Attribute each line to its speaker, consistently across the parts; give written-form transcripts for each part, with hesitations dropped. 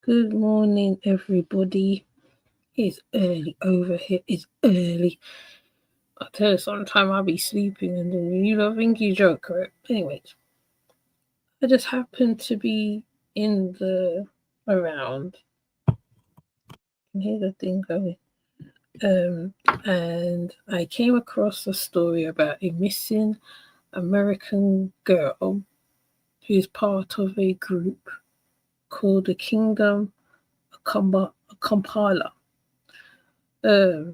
Speaker 1: Good morning, everybody. It's early over here. It's early. I tell you, sometime I'll be sleeping and then you don't think you joke, right? Anyways, I just happened to be in the around. I can hear the thing going. And I came across a story about a missing American girl who's part of a group called the Kingdomofkubala.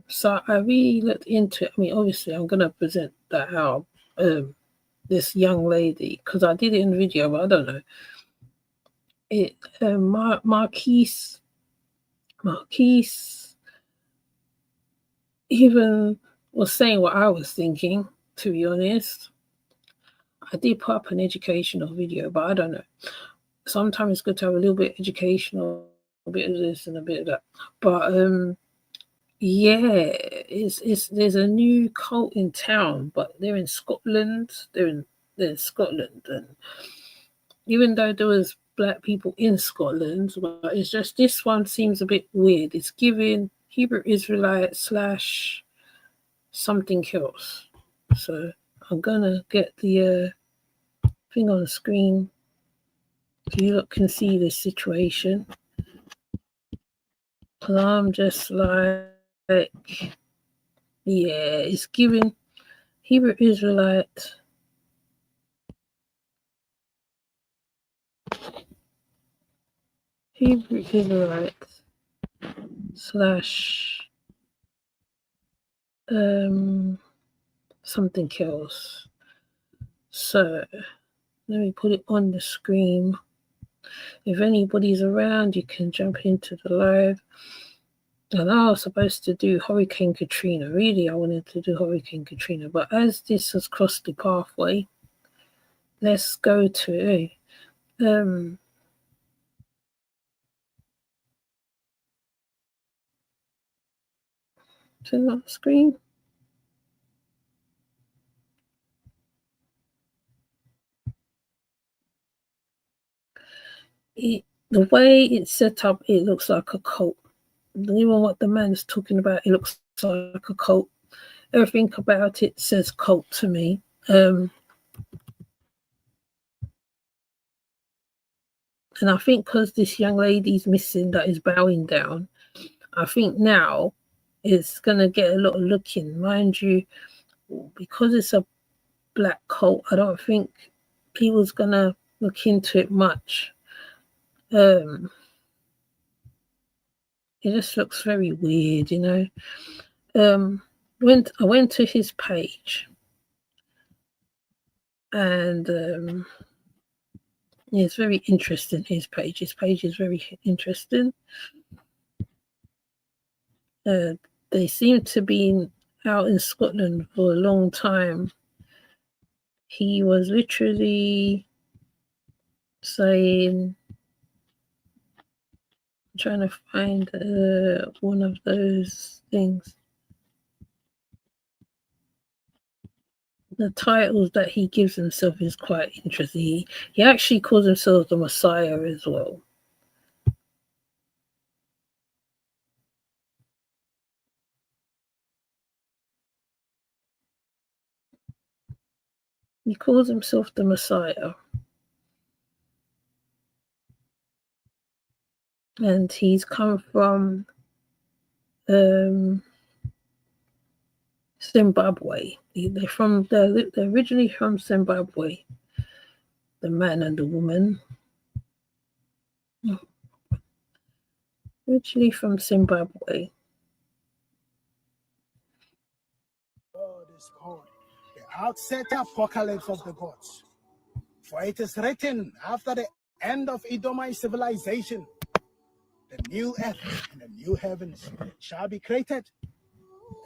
Speaker 1: So I really looked into it. I mean, obviously, I'm gonna present that how this young lady, because I did it in video, but I don't know it. Marquese even was saying what I was thinking. To be honest, I did put up an educational video, but I don't know. Sometimes it's good to have a little bit educational, a bit of this and a bit of that. But yeah, it's there's a new cult in town, but they're in Scotland. They're in Scotland, and even though there was black people in Scotland, but it's just this one seems a bit weird. It's giving Hebrew Israelite slash something else. So I'm gonna get the thing on the screen so you lot can see the situation. Cause I'm just like, yeah, it's giving Hebrew Israelite slash something else. So let me put it on the screen. If anybody's around, you can jump into the live. And I was supposed to do Hurricane Katrina. Really, I wanted to do Hurricane Katrina. But as this has crossed the pathway, let's go to to the screen. The way it's set up, it looks like a cult. Even what the man's talking about, it looks like a cult. Everything about it says cult to me. And I think because this young lady's missing that is bowing down, I think now it's going to get a lot of looking. Mind you, because it's a black cult, I don't think people's going to look into it much. It just looks very weird, you know. When I went to his page, and it's very interesting. His page is very interesting. They seem to be out in Scotland for a long time. He was literally saying, I'm trying to find one of those things. The titles that he gives himself is quite interesting. He actually calls himself the Messiah as well. He calls himself the Messiah. And he's come from Zimbabwe. They're originally from Zimbabwe. The man and the woman. Originally from Zimbabwe.
Speaker 2: God is called the outset apocalypse of the gods. For it is written, after the end of Edomite civilization, the new earth and the new heavens shall be created,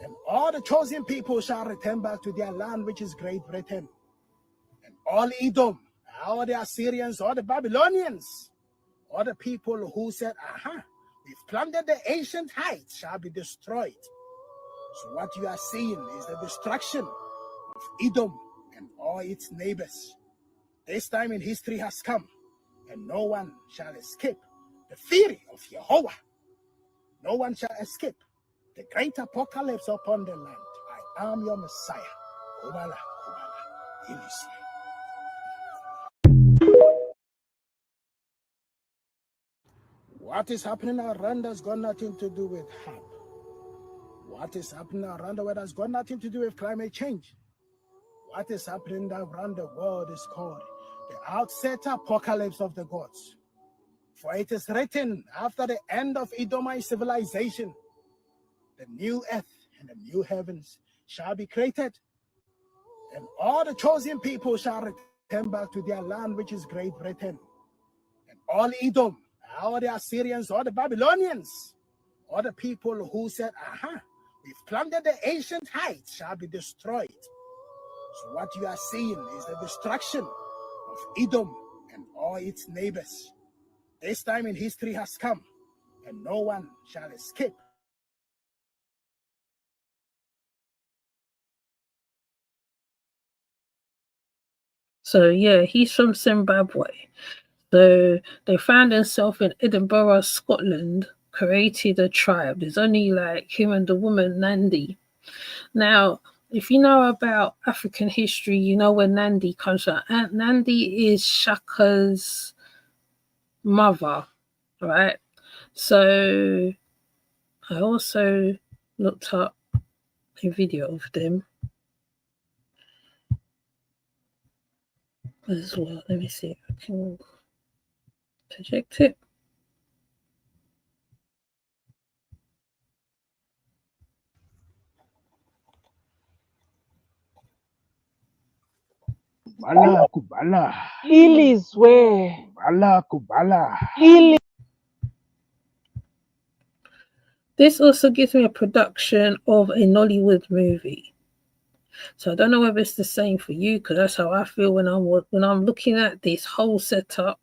Speaker 2: and all the chosen people shall return back to their land, which is Great Britain. And all Edom, all the Assyrians, all the Babylonians, all the people who said, we've plundered the ancient heights, shall be destroyed. So what you are seeing is the destruction of Edom and all its neighbors. This time in history has come, and no one shall escape the theory of Jehovah. No one shall escape the great apocalypse upon the land. I am your Messiah. Kubala, Kubala, in Israel. What is happening around us got nothing to do with harm. What is happening around the world has got nothing to do with climate change. What is happening around the world is called the outset apocalypse of the gods. For it is written, after the end of Edomite civilization, the new earth and the new heavens shall be created, and all the chosen people shall return back to their land, which is Great Britain. And all Edom, all the Assyrians, all the Babylonians, all the people who said, we've plundered the ancient heights, shall be destroyed. So what you are seeing is the destruction of Edom and all its neighbors. This time in history has come, and no one shall escape.
Speaker 1: So yeah, he's from Zimbabwe. So they found themselves in Edinburgh, Scotland, created a tribe. There's only like him and the woman Nandi. Now, if you know about African history, you know where Nandi comes from. Aunt Nandi is Shaka's mother, right? So I also looked up a video of them as well. Let me see if I can project it.
Speaker 2: Kubala, Kubala.
Speaker 3: Ilizwe.
Speaker 2: Kubala, Kubala.
Speaker 1: This also gives me a production of a Nollywood movie. So I don't know whether it's the same for you, because that's how I feel when I'm looking at this whole setup.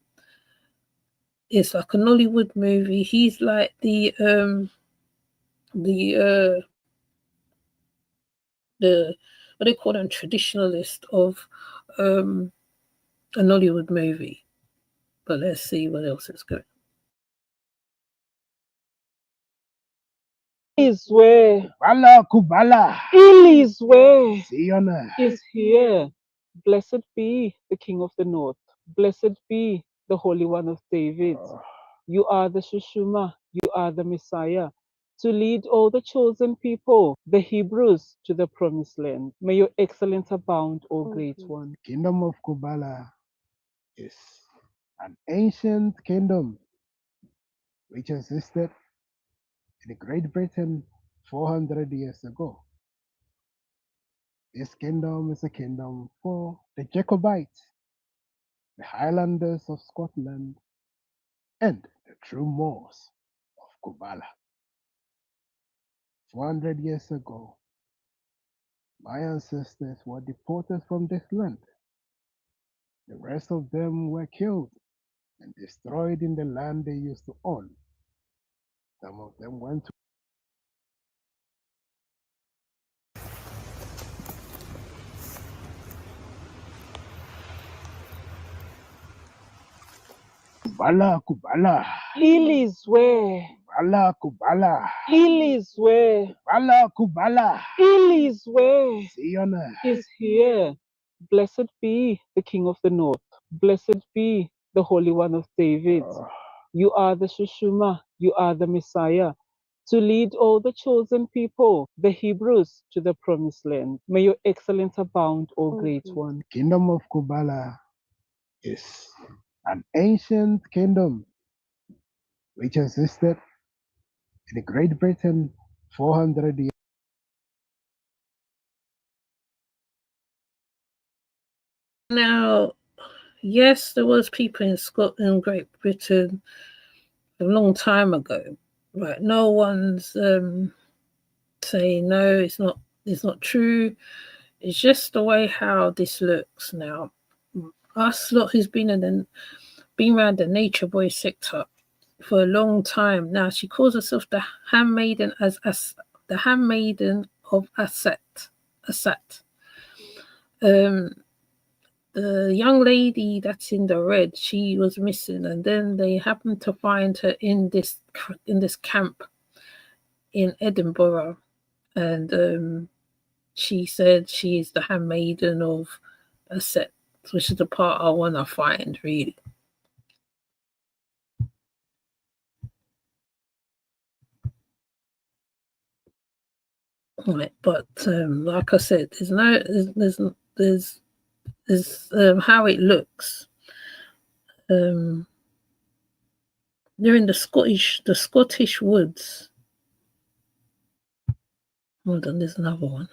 Speaker 1: It's like a Nollywood movie. He's like the what they call them, traditionalist of a Nollywood movie. But let's see what else is going.
Speaker 3: Ilizwe.
Speaker 2: Kubala, Kubala.
Speaker 3: Ilizwe
Speaker 2: Siona.
Speaker 3: is here. Blessed be the King of the North. Blessed be the Holy One of David. You are the Shushuma. You are the Messiah. To lead all the chosen people, the Hebrews, to the promised land. May your excellence abound, O great one.
Speaker 2: The kingdom of Kubala is an ancient kingdom which existed in Great Britain 400 years ago. This kingdom is a kingdom for the Jacobites, the Highlanders of Scotland, and the true Moors of Kubala. 400 years ago, my ancestors were deported from this land. The rest of them were killed and destroyed in the land they used to own. Some of them went to Kubala, Kubala.
Speaker 3: Ilizwe.
Speaker 2: Kubala, Kubala.
Speaker 3: Ilizwe.
Speaker 2: Kubala, Kubala.
Speaker 3: Ilizwe
Speaker 2: Siona.
Speaker 3: is here. Blessed be the King of the North. Blessed be the Holy One of David. You are the Shushuma. You are the Messiah. To lead all the chosen people, the Hebrews, to the promised land. May your excellence abound, O great one.
Speaker 2: The kingdom of Kubala is an ancient kingdom which existed in Great Britain 400 years.
Speaker 1: Now, yes, there was people in Scotland, Great Britain, a long time ago. Right? No one's saying no. It's not true. It's just the way how this looks now. Us lot who's been around the nature boy sector for a long time now. She calls herself the handmaiden the handmaiden of Asat. the young lady that's in the red, she was missing, and then they happened to find her in this camp in Edinburgh, and she said she is the handmaiden of a Set, which is the part I want to find, really. Right, but like I said, there's how it looks. They're in the Scottish woods. Hold on, there's another one.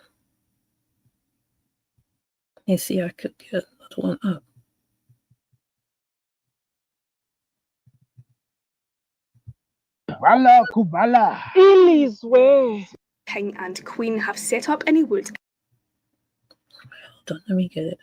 Speaker 1: Let's see, I could get another one up.
Speaker 2: Kubala.
Speaker 3: Eliswe.
Speaker 4: King and Queen have set up in a wood.
Speaker 1: Hold on, let me get it.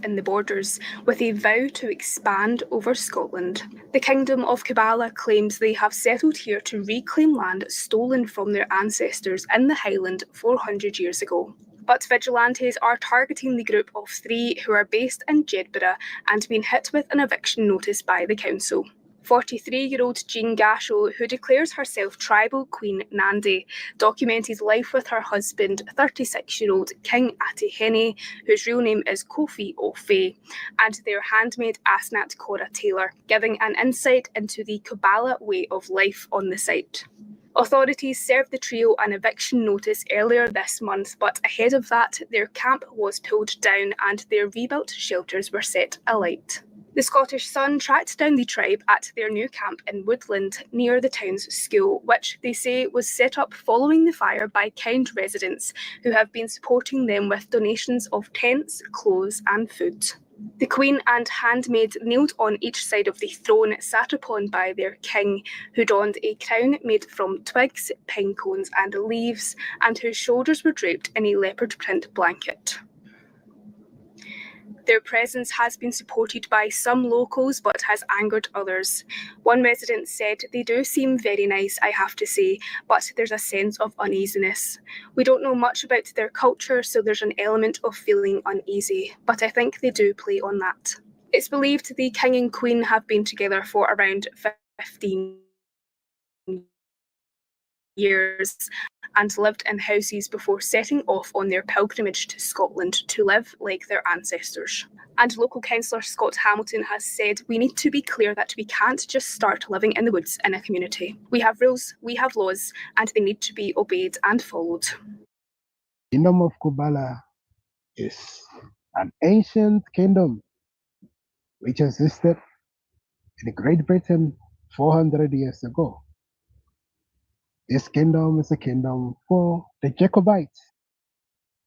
Speaker 4: In the borders, with a vow to expand over Scotland. The Kingdom of Kubala claims they have settled here to reclaim land stolen from their ancestors in the Highland 400 years ago. But vigilantes are targeting the group of 3 who are based in Jedburgh and been hit with an eviction notice by the council. 43-year-old Jean Gashel, who declares herself tribal Queen Nandi, documented life with her husband, 36-year-old King Atihene, whose real name is Kofi Ofe, and their handmaid Asnat Cora Taylor, giving an insight into the Kubala way of life on the site. Authorities served the trio an eviction notice earlier this month, but ahead of that, their camp was pulled down and their rebuilt shelters were set alight. The Scottish Sun tracked down the tribe at their new camp in Woodland near the town's school, which they say was set up following the fire by kind residents who have been supporting them with donations of tents, clothes and food. The Queen and handmaid kneeled on each side of the throne sat upon by their king, who donned a crown made from twigs, pine cones and leaves, and whose shoulders were draped in a leopard print blanket. Their presence has been supported by some locals but has angered others. One resident said, "They do seem very nice, I have to say, but there's a sense of uneasiness. We don't know much about their culture, so there's an element of feeling uneasy, but I think they do play on that." It's believed the King and Queen have been together for around 15 years and lived in houses before setting off on their pilgrimage to Scotland to live like their ancestors. And local councillor Scott Hamilton has said, "We need to be clear that we can't just start living in the woods in a community. We have rules, we have laws, and they need to be obeyed and followed."
Speaker 2: Kingdom of Kubala is an ancient kingdom which existed in Great Britain 400 years ago. This kingdom is a kingdom for the Jacobites,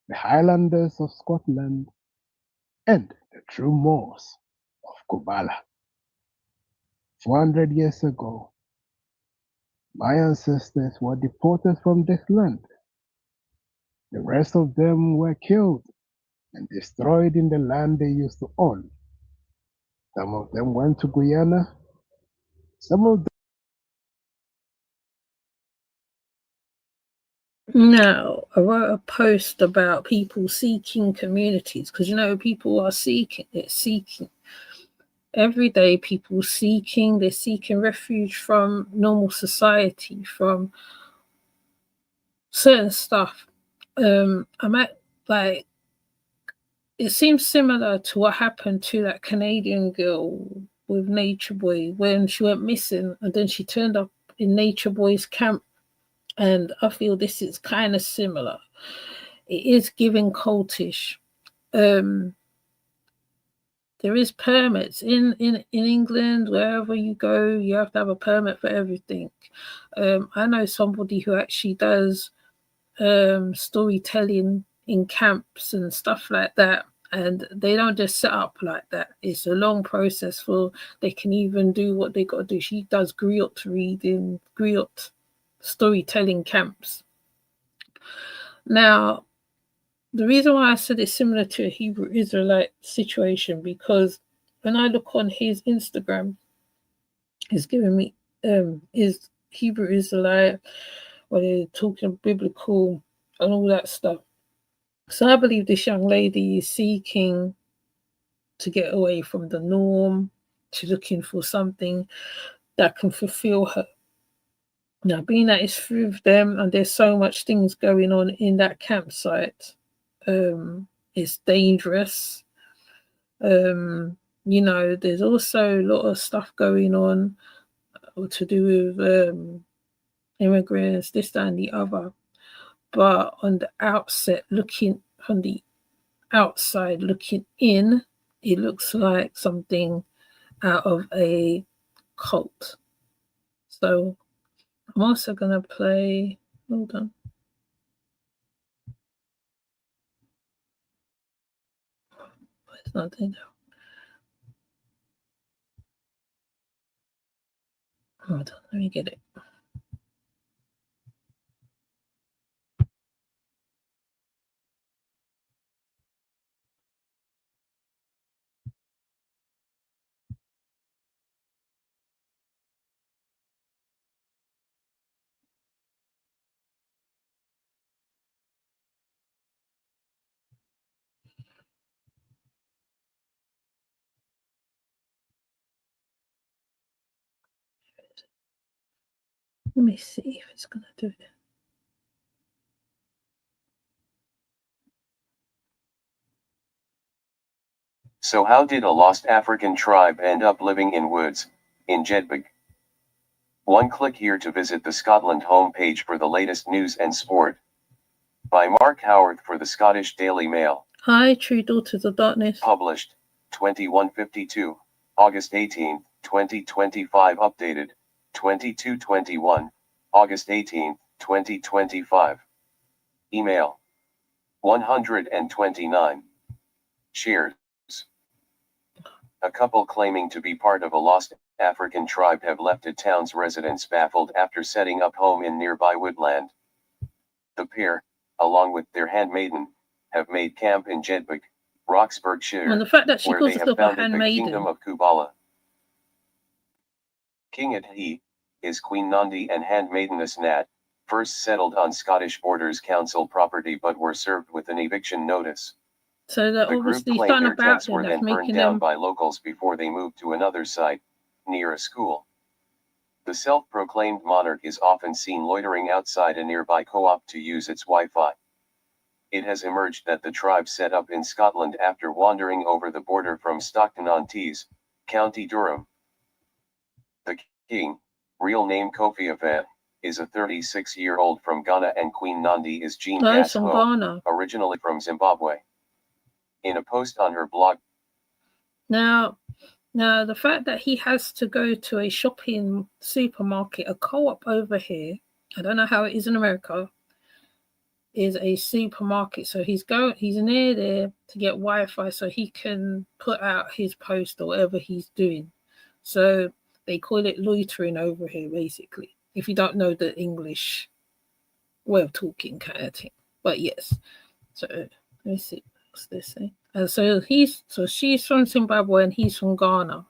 Speaker 2: the Highlanders of Scotland, and the true Moors of Kubala. 400 years ago, my ancestors were deported from this land. The rest of them were killed and destroyed in the land they used to own. Some of them went to Guyana, some of them
Speaker 1: Now, I wrote a post about people seeking communities, because people are seeking. Every day, people they're seeking refuge from normal society, from certain stuff. I'm at it seems similar to what happened to that Canadian girl with Nature Boy when she went missing and then she turned up in Nature Boy's camp. And I feel this is kind of similar. It is giving cultish. There is permits in England. Wherever you go, you have to have a permit for everything. I know somebody who actually does storytelling in camps and stuff like that, and they don't just set up like that. It's a long process for they can even do what they got to do. She does griot reading, griot storytelling camps. Now, the reason why I said it's similar to a Hebrew Israelite situation, because when I look on his Instagram, he's giving me is Hebrew Israelite, where they're talking biblical and all that stuff. So I believe this young lady is seeking to get away from the norm. She's looking for something that can fulfill her. Now, being that it's through them and there's so much things going on in that campsite, it's dangerous. You know, there's also a lot of stuff going on to do with immigrants, this, that, and the other. But on the outset, looking on the outside, looking in, it looks like something out of a cult. So I'm also gonna play. Hold on. It's not there now. Hold on, let me get it. Let me see if it's gonna do it.
Speaker 5: So how did a lost African tribe end up living in woods, in Jedburgh? One click here to visit the Scotland homepage for the latest news and sport. By Mark Howarth for the Scottish Daily Mail.
Speaker 1: Hi, True Daughters of Darkness.
Speaker 5: Published, 2152, August 18, 2025. Updated, 2221, August 18, 2025. Email, 129. Shares. A couple claiming to be part of a lost African tribe have left a town's residents baffled after setting up home in nearby woodland. The pair, along with their handmaiden, have made camp in Jedburgh, Roxburghshire,
Speaker 1: And the fact that she
Speaker 5: where
Speaker 1: calls
Speaker 5: they have
Speaker 1: herself a
Speaker 5: founded the
Speaker 1: handmaiden.
Speaker 5: Kingdom of Kubala. King Ati, is Queen Nandi and handmaideness Nat, first settled on Scottish Borders Council property but were served with an eviction notice.
Speaker 1: So that
Speaker 5: The group
Speaker 1: obviously
Speaker 5: claimed
Speaker 1: something
Speaker 5: their
Speaker 1: about
Speaker 5: tents
Speaker 1: them
Speaker 5: were
Speaker 1: that's
Speaker 5: then burned
Speaker 1: making
Speaker 5: down
Speaker 1: them.
Speaker 5: by locals before they moved to another site, near a school. The self-proclaimed monarch is often seen loitering outside a nearby co-op to use its Wi-Fi. It has emerged that the tribe set up in Scotland after wandering over the border from Stockton-on-Tees, County Durham. The king, real name Kofi Afan, is a 36-year-old from Ghana and Queen Nandi is Jean
Speaker 1: Nice from
Speaker 5: Gasho,
Speaker 1: Ghana.
Speaker 5: originally from Zimbabwe. In a post on her blog.
Speaker 1: Now, the fact that he has to go to a shopping supermarket, a co-op over here, I don't know how it is in America, is a supermarket. So he's near there to get Wi-Fi so he can put out his post or whatever he's doing. So they call it loitering over here, basically, if you don't know the English way of talking kind of thing. But yes, so let me see what's this saying. So she's from Zimbabwe and he's from Ghana.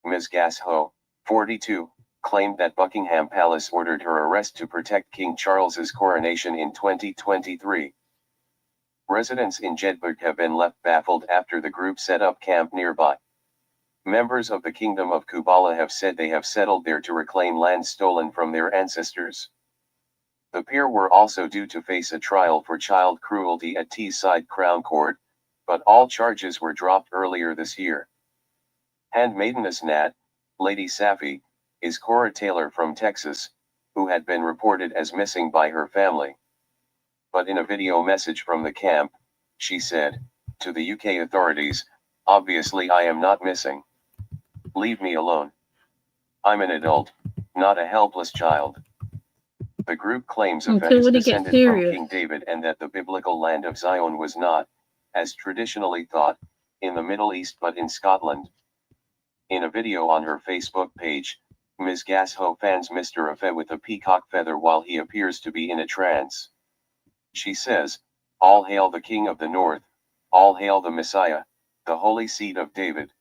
Speaker 5: Ms. Gasho, 42, claimed that Buckingham Palace ordered her arrest to protect King Charles's coronation in 2023. Residents in Jedburgh have been left baffled after the group set up camp nearby. Members of the Kingdom of Kubala have said they have settled there to reclaim land stolen from their ancestors. The pair were also due to face a trial for child cruelty at Teesside Crown Court, but all charges were dropped earlier this year. Handmaideness Nat, Lady Safi, is Cora Taylor from Texas, who had been reported as missing by her family. But in a video message from the camp, she said, to the UK authorities, "Obviously I am not missing. Leave me alone. I'm an adult, not a helpless child." The group claims Afet is descended from King David and that the biblical land of Zion was not, as traditionally thought, in the Middle East but in Scotland. In a video on her Facebook page, Ms. Gasho fans Mr. Afet with a peacock feather while he appears to be in a trance. She says, "All hail the King of the North, all hail the Messiah, the holy seed of David.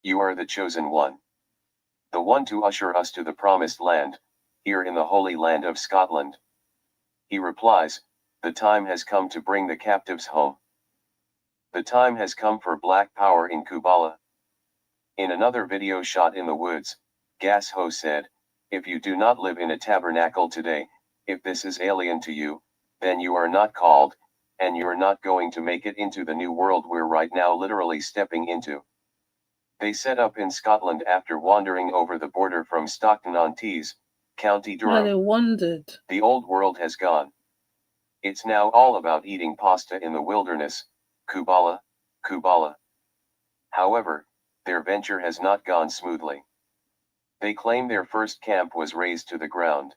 Speaker 5: You are the chosen one. The one to usher us to the promised land, here in the holy land of Scotland." He replies, "The time has come to bring the captives home. The time has come for black power in Kubala." In another video shot in the woods, Gasho said, "If you do not live in a tabernacle today, if this is alien to you, then you are not called, and you're not going to make it into the new world we're right now literally stepping into." They set up in Scotland after wandering over the border from Stockton-on-Tees, County
Speaker 1: Well, they
Speaker 5: Durham.
Speaker 1: wandered.
Speaker 5: The old world has gone. It's now all about eating pasta in the wilderness, Kubala, Kubala. However, their venture has not gone smoothly. They claim their first camp was razed to the ground.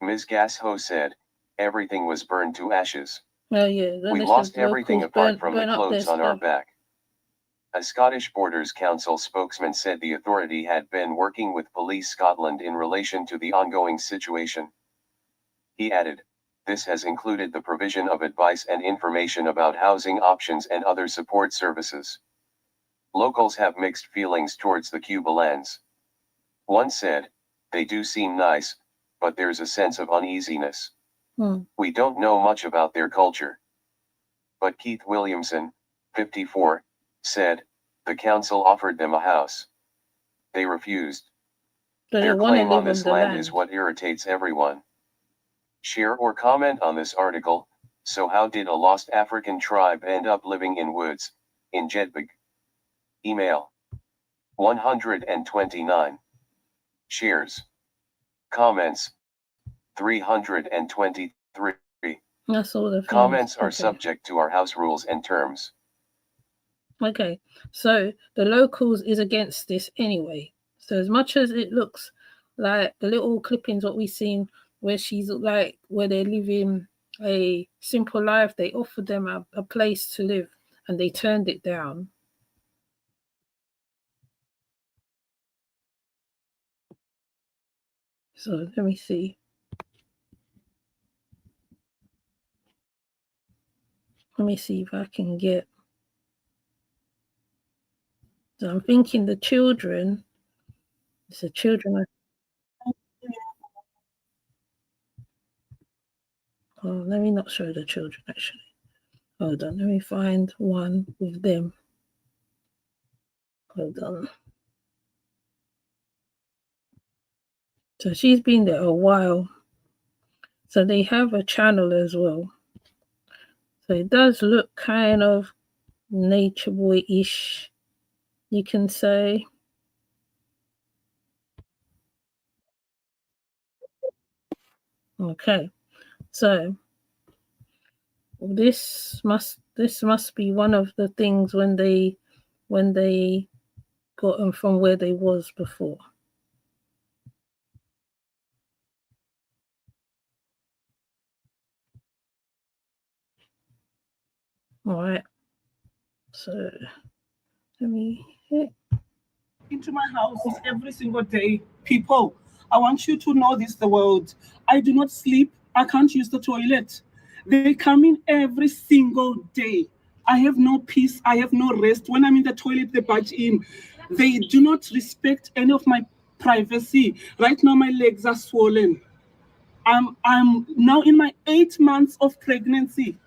Speaker 5: Ms. Gasho said, "Everything was burned to ashes.
Speaker 1: Oh yeah, then
Speaker 5: We
Speaker 1: they
Speaker 5: lost
Speaker 1: said
Speaker 5: everything
Speaker 1: locals
Speaker 5: apart from the
Speaker 1: burn up their
Speaker 5: clothes on our
Speaker 1: stuff.
Speaker 5: back." A Scottish Borders Council spokesman said the authority had been working with Police Scotland in relation to the ongoing situation. He added, "This has included the provision of advice and information about housing options and other support services." Locals have mixed feelings towards the Kubalans. One said, "They do seem nice, but there's a sense of uneasiness. We don't know much about their culture." But Keith Williamson, 54, said, "The council offered them a house. They refused."
Speaker 1: So they
Speaker 5: Their
Speaker 1: want to
Speaker 5: claim on
Speaker 1: live on
Speaker 5: this
Speaker 1: the
Speaker 5: land
Speaker 1: land.
Speaker 5: is what irritates everyone. Share or comment on this article. So how did a lost African tribe end up living in woods, in Jedburgh? Email 129. Shares. Comments 323.
Speaker 1: That's all the things.
Speaker 5: Comments are
Speaker 1: Okay.
Speaker 5: subject to our house rules and terms.
Speaker 1: Okay, so the locals is against this anyway. So as much as it looks like the little clippings what we've seen where she's like where they're living a simple life, they offered them a place to live and they turned it down. So let me see. Let me see if I can get. So I'm thinking the children. It's the children. Oh, let me not show the children actually. Hold on. Let me find one with them. Hold on. So she's been there a while. So they have a channel as well. So it does look kind of nature boy-ish, you can say. Okay. So this must be one of the things when they got them from where they was before. All right. So let me hit.
Speaker 6: Into my house every single day. People, I want you to know this, the world. I do not sleep. I can't use the toilet. They come in every single day. I have no peace. I have no rest. When I'm in the toilet, they barge in. They do not respect any of my privacy. Right now, my legs are swollen. I'm now in my 8 months of pregnancy.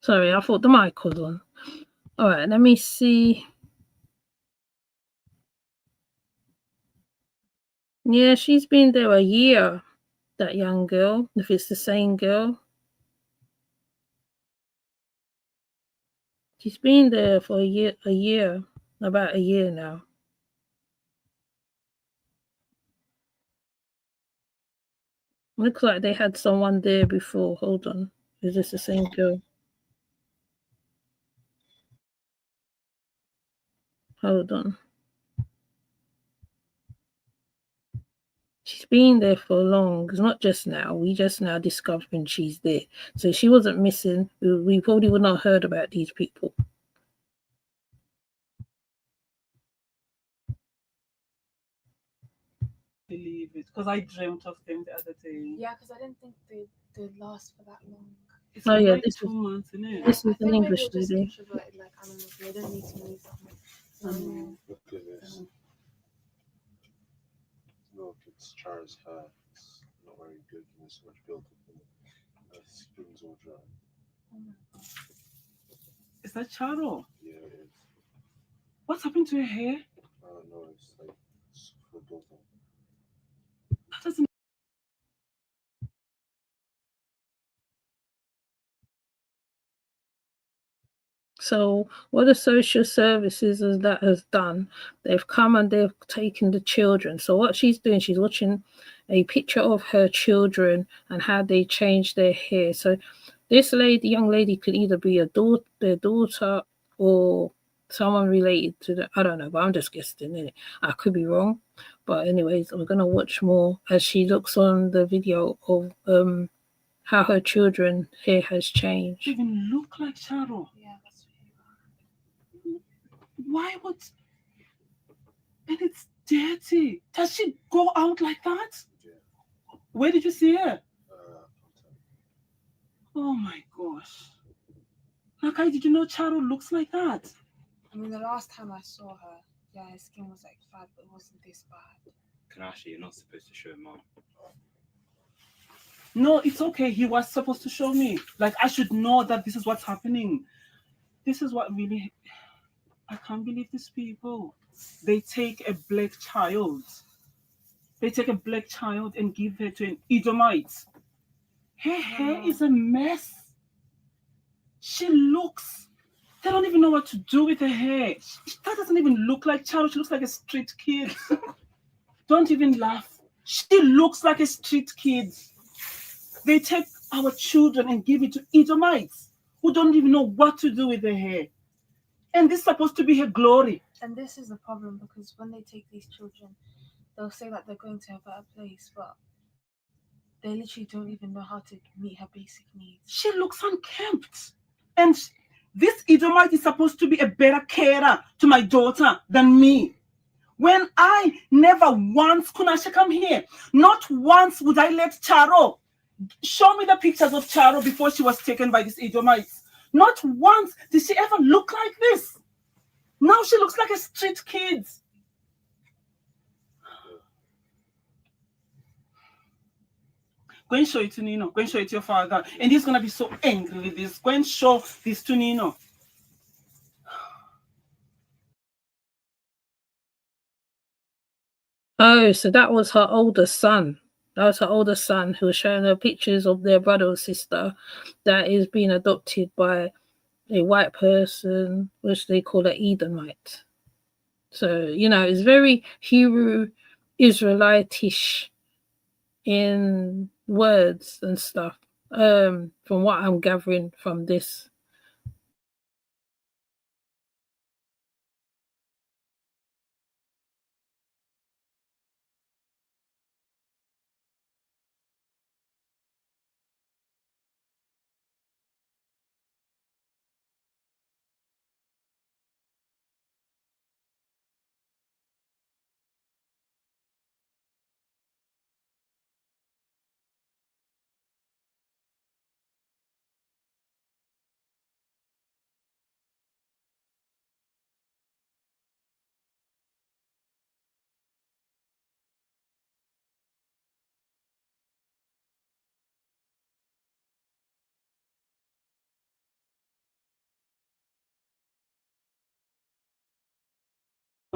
Speaker 1: Sorry, I thought the mic was on. All right, let me see. Yeah, she's been there a year, that young girl, if it's the same girl. She's been there for about a year now. Looks like they had someone there before. Hold on. Is this the same girl? Hold on. She's been there for long. It's not just now. We just now discovering she's there. So she wasn't missing. We probably would not have heard about these people.
Speaker 6: Believe it, because I dreamt of them the other day.
Speaker 7: Yeah, because I didn't think they'd last for that long.
Speaker 6: It's
Speaker 1: Oh
Speaker 6: been
Speaker 1: yeah,
Speaker 6: like
Speaker 1: this
Speaker 6: 2 months, isn't it?
Speaker 1: this is
Speaker 7: I
Speaker 1: an
Speaker 7: think
Speaker 1: English
Speaker 7: maybe they're just
Speaker 1: lady.
Speaker 7: introverted like animals. They don't need to move that much.
Speaker 8: Look at this. Look, it's Char's hair. It's not very good. There's so much built up in it. The spoon's all dry.
Speaker 7: Oh my god.
Speaker 6: Is that Charo?
Speaker 8: Yeah, it is.
Speaker 6: What's happened to her hair?
Speaker 8: I don't know. It's like super built up.
Speaker 6: That doesn't.
Speaker 1: So what the social services has done, they've come and they've taken the children. So what she's doing, she's watching a picture of her children and how they change their hair. So this young lady could either be their daughter or someone related to them. I don't know, but I'm just guessing, innit? I could be wrong. But anyways, I'm gonna watch more as she looks on the video of how her children's hair has changed.
Speaker 6: They even look like Charo.
Speaker 7: Yeah, that's really bad.
Speaker 6: Why would? And it's dirty. Does she go out like that?
Speaker 8: Yeah.
Speaker 6: Where did you see her?
Speaker 8: Hotel.
Speaker 6: Oh my gosh. Nakai, did you know Charo looks like that?
Speaker 7: I mean, the last time I saw her, yeah, her skin was like bad, but it wasn't this bad.
Speaker 9: Kanasha, you're not supposed to show mom.
Speaker 6: No, it's okay. He was supposed to show me. Like, I should know that this is what's happening. This is what really... I can't believe these people. They take a black child. They take a black child and give her to an Edomite. Her hair is a mess. She looks... They don't even know what to do with her hair. That doesn't even look like Charo. She looks like a street kid. Don't even laugh. She looks like a street kid. They take our children and give it to Edomites who don't even know what to do with their hair. And this is supposed to be her glory.
Speaker 7: And this is the problem, because when they take these children, they'll say that they're going to a better place, but they literally don't even know how to meet her basic needs.
Speaker 6: She looks unkempt. And this Edomite is supposed to be a better carer to my daughter than me. When I never once, Kunasha, come here, not once would I let Charo show me the pictures of Charo before she was taken by these Edomites. Not once did she ever look like this. Now she looks like a street kid. Go and show it to Nino. Go and show it to your father. And he's going to be so angry with this. Go and show this to Nino.
Speaker 1: Oh, so that was her older son. That was her older son who was showing her pictures of their brother or sister that is being adopted by a white person, which they call an Edomite. So, it's very Hebrew Israelitish in words and stuff, from what I'm gathering from this.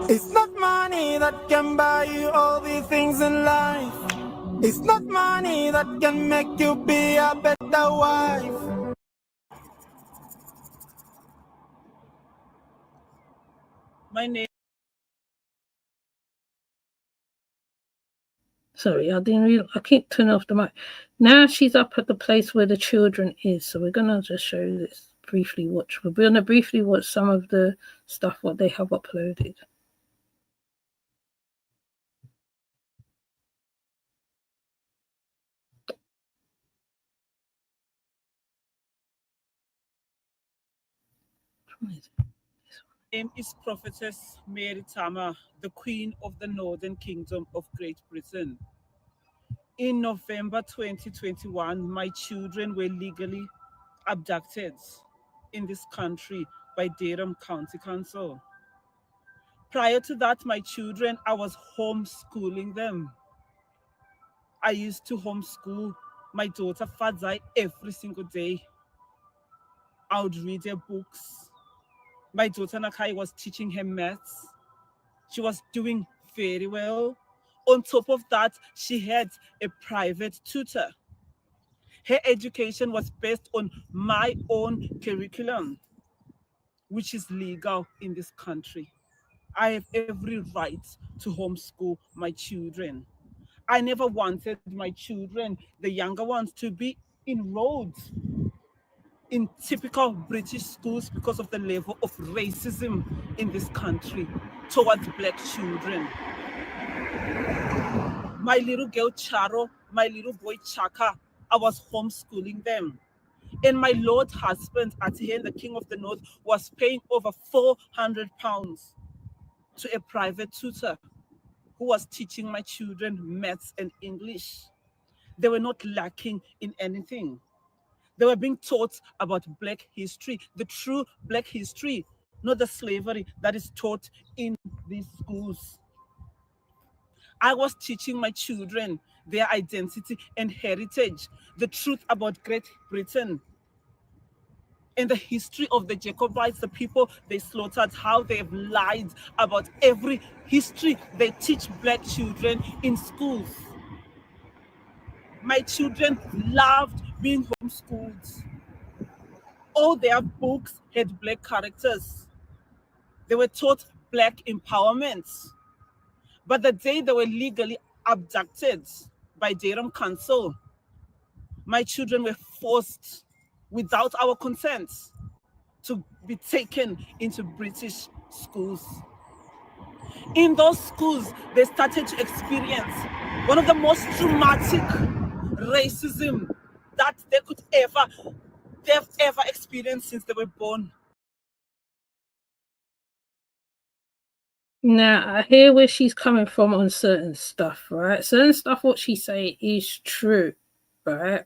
Speaker 10: It's not money that can buy you all these things in life. It's not money that can make you be a better wife.
Speaker 6: My name.
Speaker 1: Sorry, I didn't really. I keep turning off the mic. Now she's up at the place where the children is. So we're gonna just show this briefly. We're gonna briefly watch some of the stuff what they have uploaded.
Speaker 6: Name is Prophetess Mary Tama, the Queen of the Northern Kingdom of Great Britain. In November 2021, my children were legally abducted in this country by Durham County Council. Prior to that, my children, I was homeschooling them. I used to homeschool my daughter Fadzai every single day. I would read her books. My daughter Nakai was teaching her maths. She was doing very well. On top of that, she had a private tutor. Her education was based on my own curriculum, which is legal in this country. I have every right to homeschool my children. I never wanted my children, the younger ones, to be enrolled in typical British schools because of the level of racism in this country towards Black children. My little girl Charo, my little boy Chaka, I was homeschooling them. And my Lord husband, Atihen, the King of the North, was paying over £400 to a private tutor who was teaching my children maths and English. They were not lacking in anything. They were being taught about Black history, the true Black history, not the slavery that is taught in these schools. I was teaching my children their identity and heritage, the truth about Great Britain, and the history of the Jacobites, the people they slaughtered, how they have lied about every history they teach Black children in schools. My children loved being homeschooled. All their books had Black characters. They were taught Black empowerment. But the day they were legally abducted by Durham Council, my children were forced, without our consent, to be taken into British schools. In those schools, they started to experience one of the most traumatic racism that they've ever experienced since they were born.
Speaker 1: Now I hear where she's coming from on certain stuff, right? Certain stuff what she's saying is true, right?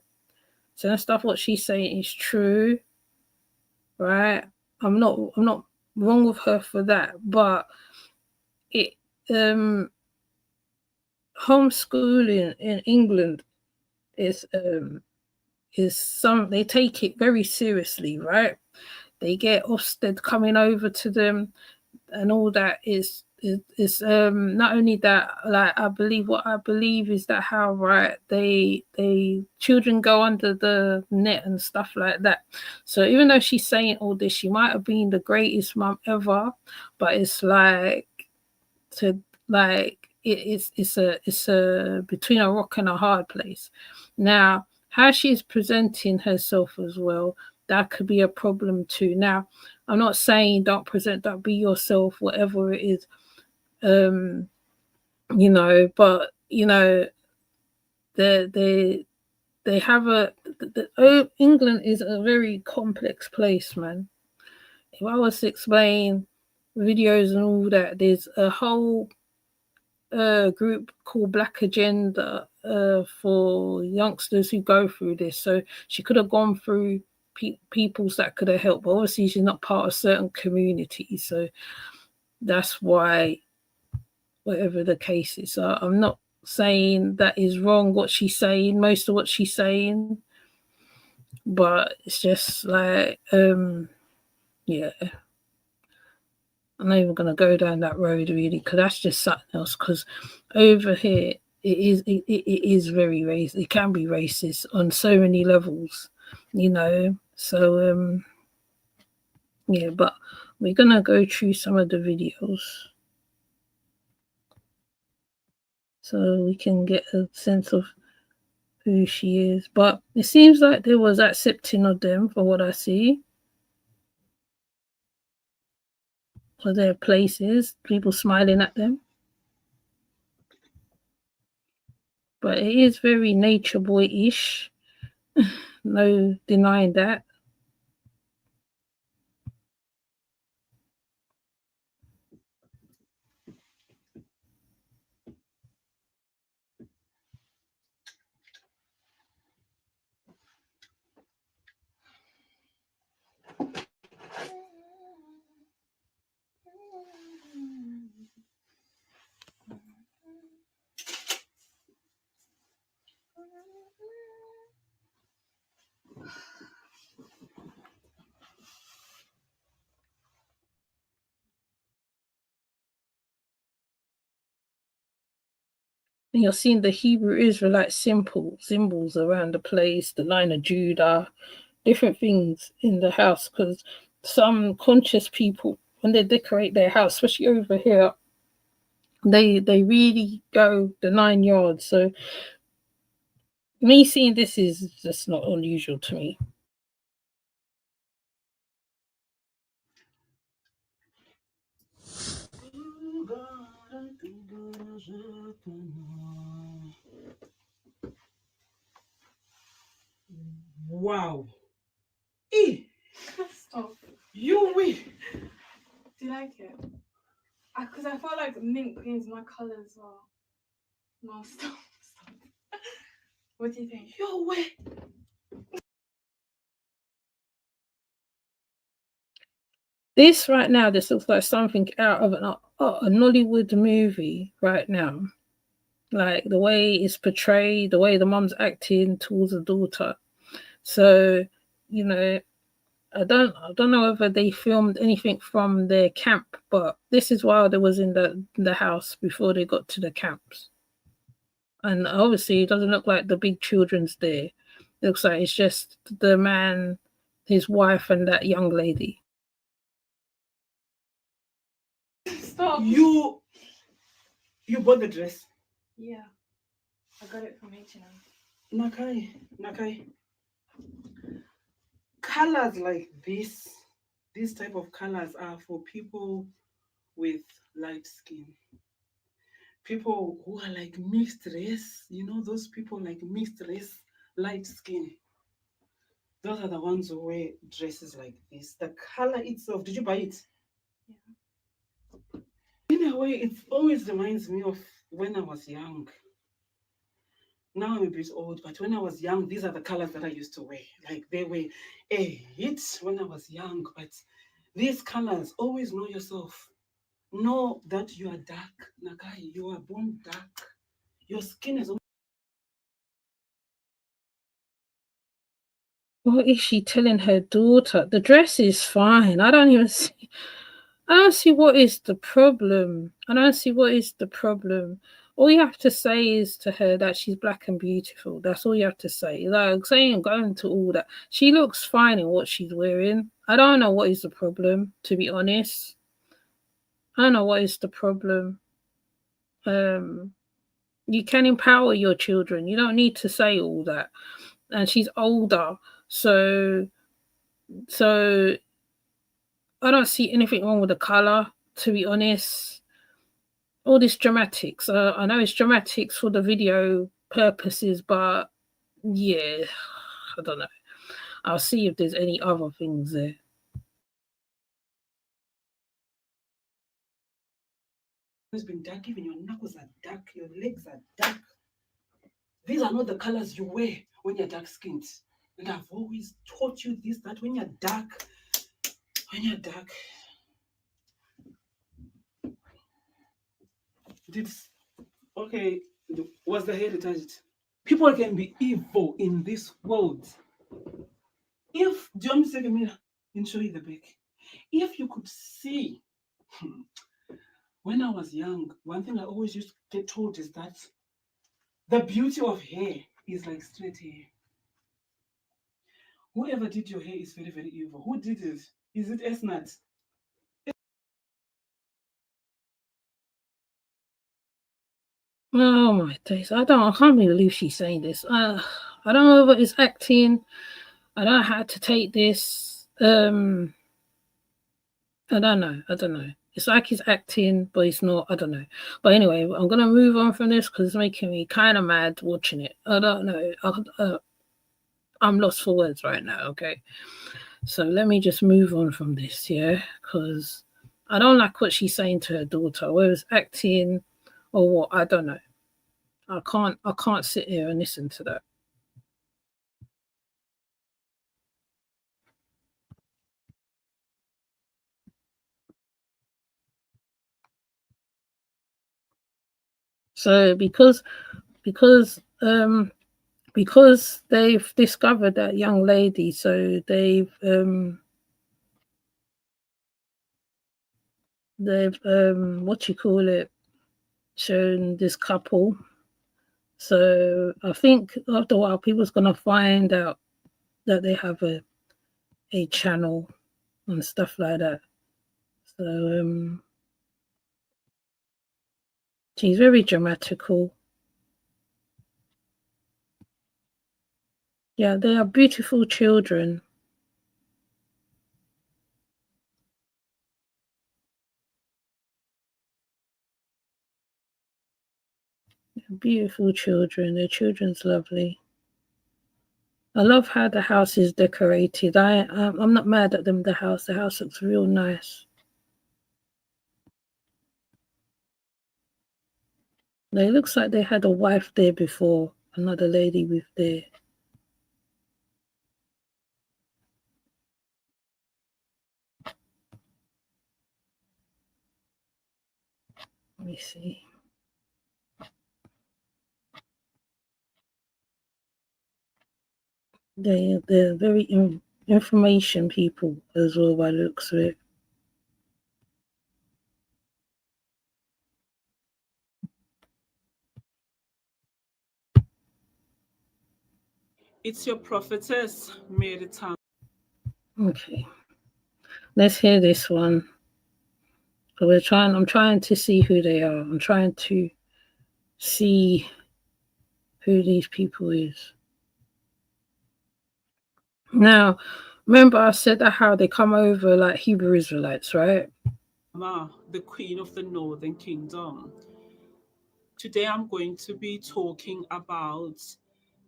Speaker 1: Certain stuff what she's saying is true, right? I'm not wrong with her for that, but it homeschooling in England is they take it very seriously, right? They get Ofsted coming over to them and all that is not only that, like what I believe is that how, right, they children go under the net and stuff like that. So even though she's saying all this, she might have been the greatest mum ever, but it's like it's a between a rock and a hard place. Now, how she's presenting herself as well, that could be a problem too. Now, I'm not saying don't be yourself, whatever it is, but they have England is a very complex place, man. If I was to explain videos and all that, there's a whole group called Black Agenda for youngsters who go through this. So she could have gone through peoples that could have helped, but obviously she's not part of certain communities, so that's why, whatever the case is. So I'm not saying that is wrong what she's saying, most of what she's saying, but it's just like yeah, I'm not even going to go down that road really, because that's just something else. Because over here it is very racist. It can be racist on so many levels, so yeah, but we're gonna go through some of the videos. so we can get a sense of who she is. But it seems like there was accepting of them, from what I see. For their places, people smiling at them. But it is very nature boy-ish. No denying that. And you're seeing the Hebrew Israelite symbols around the place, the line of Judah, different things in the house, because some conscious people, when they decorate their house, especially over here, they really go the 9 yards. So me seeing this is just not unusual to me.
Speaker 6: Wow.
Speaker 7: Stop.
Speaker 6: You win.
Speaker 7: Do you like it? Because I felt like mint green is my colour as well. No, stop. What do you think?
Speaker 6: Your way.
Speaker 1: This right now, this looks like something out of a Nollywood movie right now. Like the way it's portrayed, the way the mum's acting towards the daughter. So, you know, I don't know whether they filmed anything from their camp, but this is while they was in the house before they got to the camps. And obviously it doesn't look like the big children's there. It looks like it's just the man, his wife, and that young lady.
Speaker 7: Stop.
Speaker 6: You bought the dress?
Speaker 7: Yeah. I got it from H&M.
Speaker 6: Nakai. Colors like this type of colors are for people with light skin. People who are like mixed race, you know, those people like mixed race, light skin. Those are the ones who wear dresses like this. The color itself, did you buy it?
Speaker 7: Yeah.
Speaker 6: In a way, it always reminds me of when I was young. Now I'm a bit old, but when I was young, these are the colors that I used to wear. Like they were a hit when I was young, but these colors, always know yourself. Know that you are dark, Nakai. You are born dark. Your skin is.
Speaker 1: What is she telling her daughter? The dress is fine. I don't see what is the problem. All you have to say is to her that she's black and beautiful. That's all you have to say. Like saying going to all that. She looks fine in what she's wearing. I don't know what is the problem, to be honest. I don't know what is the problem. You can empower your children. You don't need to say all that. And she's older, so I don't see anything wrong with the color, to be honest. All this dramatics. I know it's dramatics for the video purposes, but yeah, I don't know. I'll see if there's any other things there.
Speaker 6: It's been dark, even your knuckles are dark, your legs are dark. These are not the colors you wear when you're dark skinned. And I've always taught you this, that when you're dark, okay, was the hair detached? People can be evil in this world. Do you want me to take a mirror and show you the back? If you could see, when I was young, one thing I always used to get told is that the beauty of hair is like straight hair. Whoever did your hair is very, very evil. Who did it? Is it Esnat?
Speaker 1: Oh my days! I can't believe she's saying this. I don't know whether it's acting. I don't know how to take this. I don't know. It's like he's acting, but it's not. I don't know. But anyway, I'm gonna move on from this because it's making me kind of mad watching it. I don't know. I'm lost for words right now. Okay, so let me just move on from this, yeah, because I don't like what she's saying to her daughter. Whether it's acting or what, I don't know. I can't sit here and listen to that. So because they've discovered that young lady, so they've what you call it, shown this couple. So I think after a while people's gonna find out that they have a channel and stuff like that. So she's very dramatical. Yeah, they are beautiful children. Beautiful children. Their children's lovely. I love how the house is decorated. I'm not mad at them. The house looks real nice. It looks like they had a wife there before. Another lady with there. Let me see. They're very information people as well by the looks of it.
Speaker 6: It's your prophetess, Mary Tam.
Speaker 1: Okay. Let's hear this one. So I'm trying to see who they are. I'm trying to see who these people is. Now, remember I said that how they come over like Hebrew Israelites, right?
Speaker 6: The Queen of the Northern Kingdom. Today I'm going to be talking about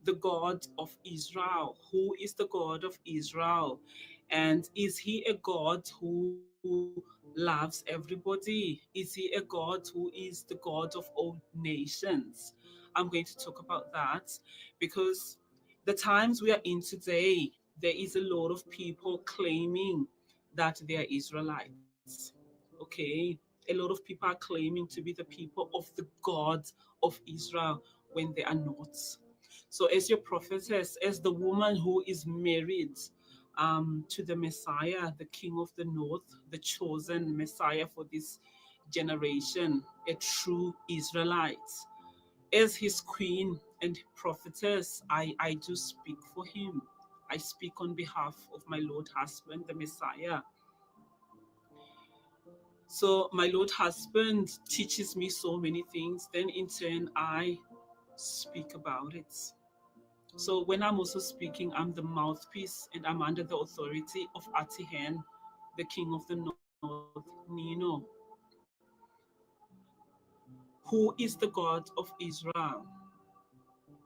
Speaker 6: the God of Israel. Who is the God of Israel? And is he a God who loves everybody? Is he a God who is the God of all nations? I'm going to talk about that because the times we are in today, there is a lot of people claiming that they are Israelites. Okay, a lot of people are claiming to be the people of the God of Israel when they are not. So, as your prophetess, as the woman who is married to the Messiah, the King of the North, the chosen Messiah for this generation, a true Israelite, as his queen and prophetess, I do speak for him. I speak on behalf of my Lord husband, the Messiah. So my Lord husband teaches me so many things. Then in turn, I speak about it. So when I'm also speaking, I'm the mouthpiece and I'm under the authority of Atihen, the King of the North, Nino. Who is the God of Israel?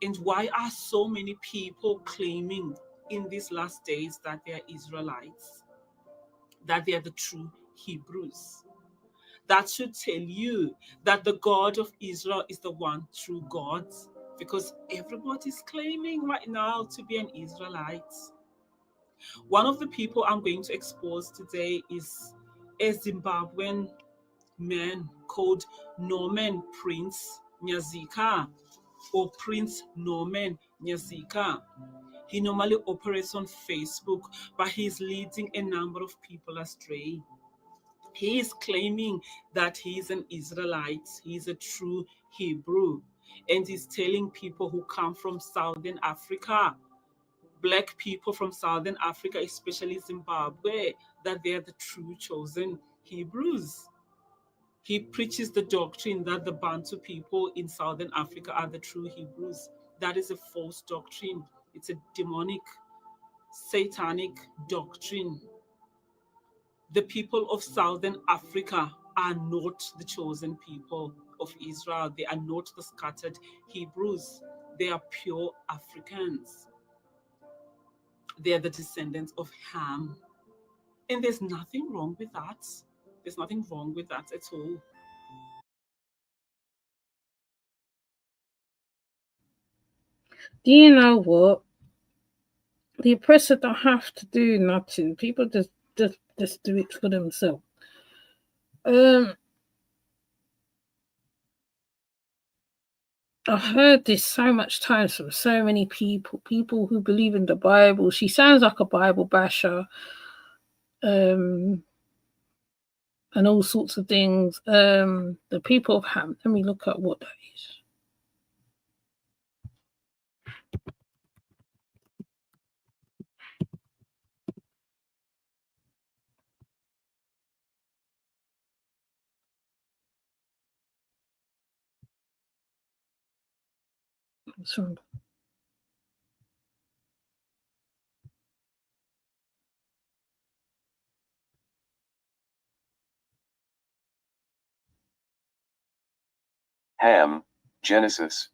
Speaker 6: And why are so many people claiming in these last days that they are Israelites, that they are the true Hebrews? That should tell you that the God of Israel is the one true God, because everybody's claiming right now to be an Israelite. One of the people I'm going to expose today is a Zimbabwean man called Norman Prince Nyazika, or Prince Norman Nyazika. He normally operates on Facebook, but he's leading a number of people astray. He is claiming that he is an Israelite, he is a true Hebrew, and he's telling people who come from Southern Africa, black people from Southern Africa, especially Zimbabwe, that they are the true chosen Hebrews. He preaches the doctrine that the Bantu people in Southern Africa are the true Hebrews. That is a false doctrine. It's a demonic, satanic doctrine. The people of Southern Africa are not the chosen people of Israel. They are not the scattered Hebrews. They are pure Africans. They are the descendants of Ham. And there's nothing wrong with that. There's nothing wrong with that at all.
Speaker 1: Do you know what? The oppressor don't have to do nothing. People just do it for themselves. I've heard this so much times from so many people who believe in the Bible. She sounds like a Bible basher, and all sorts of things. The people of Ham. Let me look at what that is. Sorry.
Speaker 5: Ham, Genesis.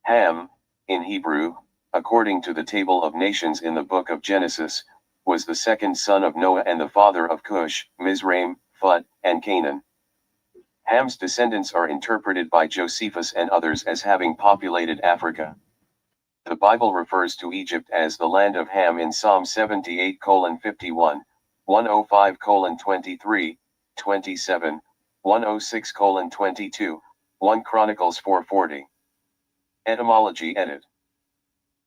Speaker 5: Ham, in Hebrew, according to the table of nations in the book of Genesis, was the second son of Noah and the father of Cush, Mizraim, Phut, and Canaan. Ham's descendants are interpreted by Josephus and others as having populated Africa. The Bible refers to Egypt as the land of Ham in Psalm 78:51, 105:23, 27, 106:22, 1 Chronicles 4:40. Etymology edit.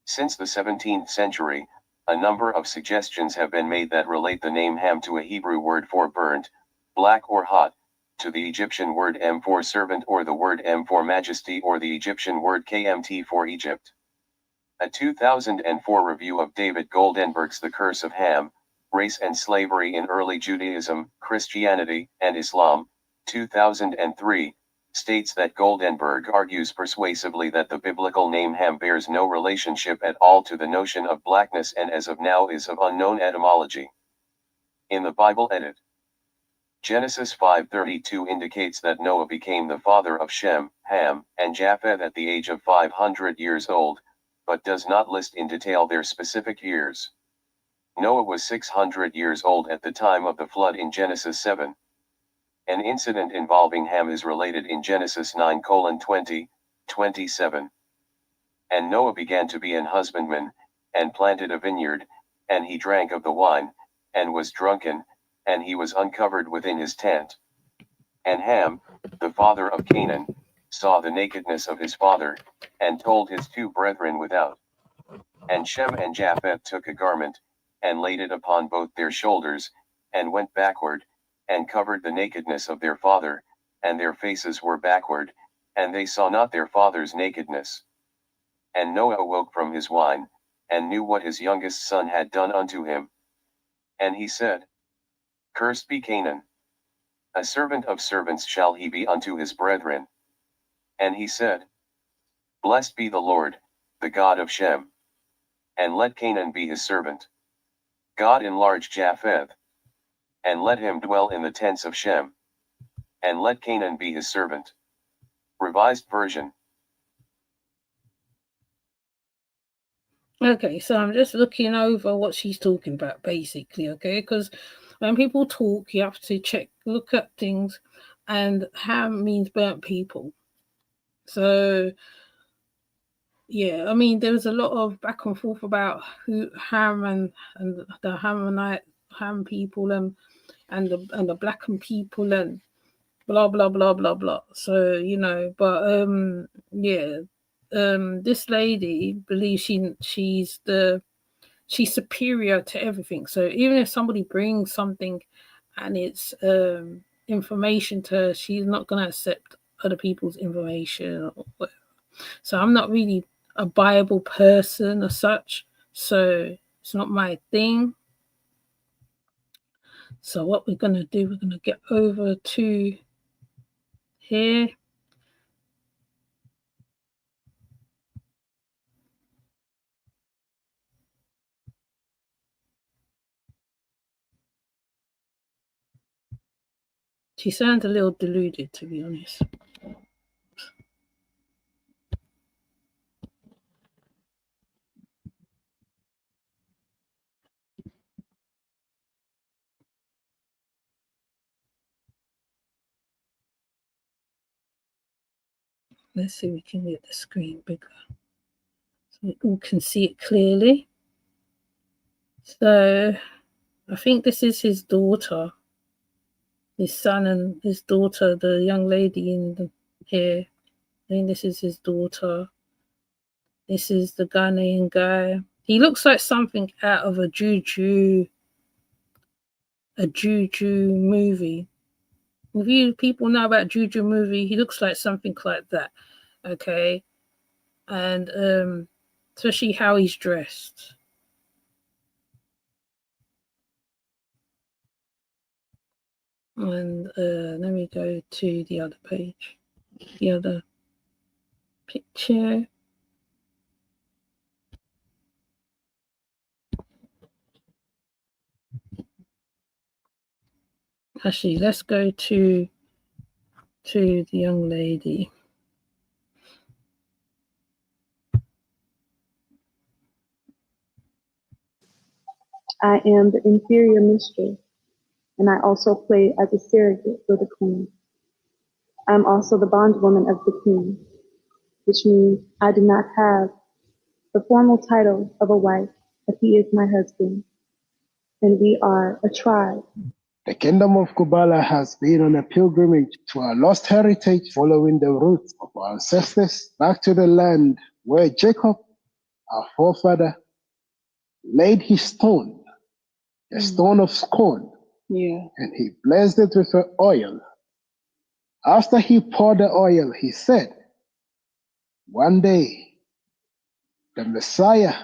Speaker 5: Since the 17th century, a number of suggestions have been made that relate the name Ham to a Hebrew word for burnt, black or hot, to the Egyptian word M for servant or the word M for majesty or the Egyptian word KMT for Egypt. A 2004 review of David Goldenberg's The Curse of Ham, Race and Slavery in Early Judaism, Christianity, and Islam, 2003, states that Goldenberg argues persuasively that the biblical name Ham bears no relationship at all to the notion of blackness and as of now is of unknown etymology. In the Bible edit, Genesis 5:32 indicates that Noah became the father of Shem, Ham, and Japheth at the age of 500 years old, but does not list in detail their specific years. Noah was 600 years old at the time of the flood in Genesis 7. An incident involving Ham is related in Genesis 9:20, 27. And Noah began to be an husbandman, and planted a vineyard, and he drank of the wine, and was drunken, and he was uncovered within his tent. And Ham, the father of Canaan, saw the nakedness of his father, and told his two brethren without. And Shem and Japheth took a garment, and laid it upon both their shoulders, and went backward, and covered the nakedness of their father, and their faces were backward, and they saw not their father's nakedness. And Noah awoke from his wine, and knew what his youngest son had done unto him. And he said, Cursed be Canaan. A servant of servants shall he be unto his brethren. And he said, Blessed be the Lord, the God of Shem. And let Canaan be his servant. God enlarge Japheth. And let him dwell in the tents of Shem. And let Canaan be his servant. Revised version.
Speaker 1: Okay, so I'm just looking over what she's talking about, basically, okay? Because when people talk, you have to look at things, and Ham means burnt people. So, yeah, I mean, there was a lot of back and forth about who Ham and the Ham people and the blackened people and blah blah blah blah blah. So but yeah, this lady believes she's superior to everything. So even if somebody brings something and it's information to her, she's not going to accept other people's information or whatever. So I'm not really a Bible person as such, so it's not my thing. So what we're going to do, we're going to get over to here. She sounds a little deluded, to be honest. Let's see if we can get the screen bigger so we all can see it clearly. So I think this is his daughter, his son and his daughter, the young lady in here. I think this is his daughter. This is the Ghanaian guy. He looks like something out of a juju movie. If you people know about juju movie, he looks like something like that. Okay. And especially how he's dressed. And let me go to the other page, the other picture. Actually, let's go to the young lady.
Speaker 11: I am the inferior mistress, and I also play as a surrogate for the queen. I'm also the bondwoman of the king, which means I do not have the formal title of a wife, but he is my husband, and we are a tribe.
Speaker 2: The kingdom of Kubala has been on a pilgrimage to our lost heritage, following the roots of our ancestors back to the land where Jacob, our forefather, laid his stone, a stone of scorn, and he blessed it with oil. After he poured the oil, he said, one day, the Messiah,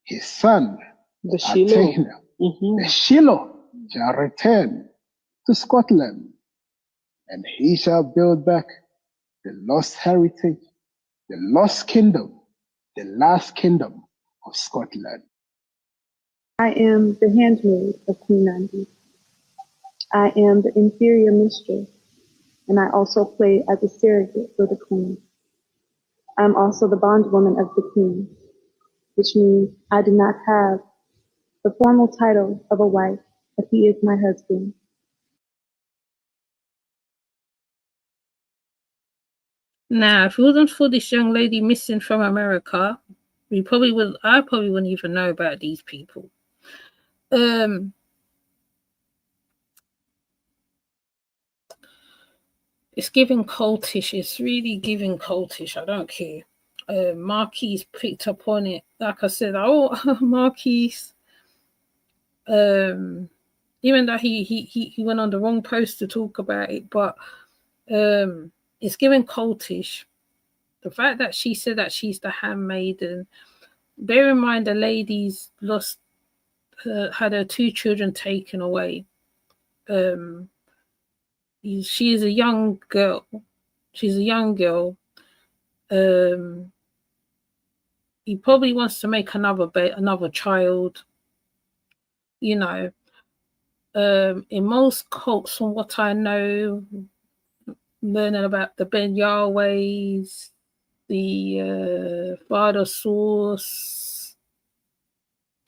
Speaker 2: his son,
Speaker 3: the Shiloh,
Speaker 2: the Shiloh shall return to Scotland, and he shall build back the lost heritage, the lost kingdom, the last kingdom of Scotland.
Speaker 11: I am the handmaid of Queen Nandi. I am the inferior mistress, and I also play as a surrogate for the queen. I'm also the bondwoman of the king, which means I do not have the formal title of a wife, but he is my husband.
Speaker 1: Now, if it wasn't for this young lady missing from America, I probably wouldn't even know about these people. It's giving cultish. It's really giving cultish. I don't care. Marquese picked up on it. Like I said, Marquese. Even though he went on the wrong post to talk about it, but it's giving cultish. The fact that she said that she's the handmaiden. Bear in mind, the lady's lost, had her 2 children taken away. She is a young girl. She's a young girl. He probably wants to make another child. You know, in most cults, from what I know, learning about the Ben Yahwehs, the Father Source.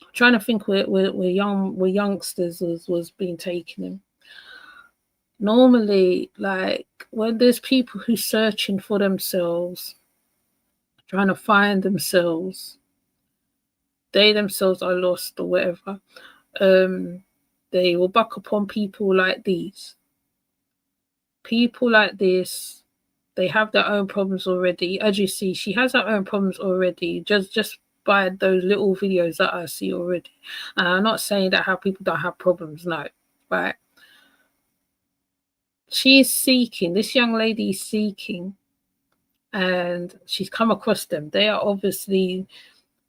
Speaker 1: I'm trying to think where youngsters was being taken in. Normally, like when there's people who searching for themselves, trying to find themselves, they themselves are lost or whatever, they will buck upon people like these. People like this, they have their own problems already. As you see, she has her own problems already, just by those little videos that I see already. And I'm not saying that how people don't have problems, no, right? She's seeking, this young lady is seeking, and she's come across them. They are obviously